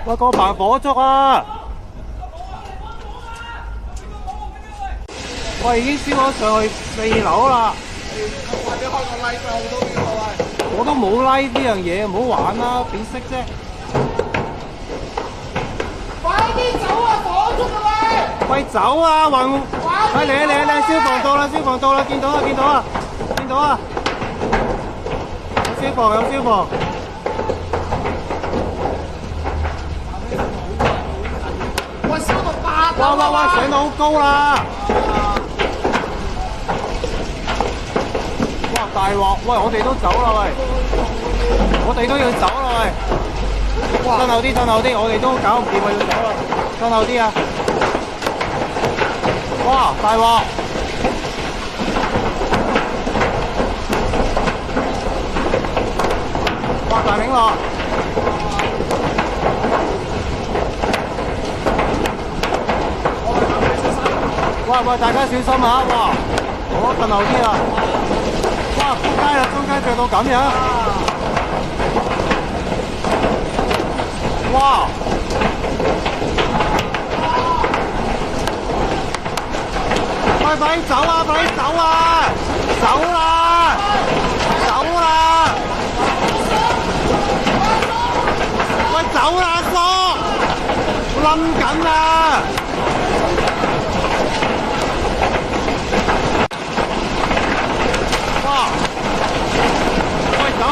喂，個棚火燭啊！喂，已經燒咗上去4樓啦！或者開個 live 好多啲喎喂！我都冇 like 呢樣嘢，唔好玩啦，點識啫？快啲走啊！火燭啊喂！喂，走啊！雲，嚟啊嚟啊嚟啊！消防到啦，消防到啦！見到啊見到啊見到啊！有消防有消防！喂，燒到8樓！哇！上到好高啦！哇！大鑊！喂，我哋都走啦喂！我哋都要走啦喂！哇！褪後啲，我哋都搞唔掂啊，要走啦！褪後啲啊！哇！大鑊！哇！大明落！喂，大家小心啊！哇！我褪後啲啊！哇！撲街啦，中間着到咁樣！哇！喂，快啲走啊！快啲走啊！走啦！走啦！喂，走啦，阿叔！冧緊啦！哇！喂，走啊！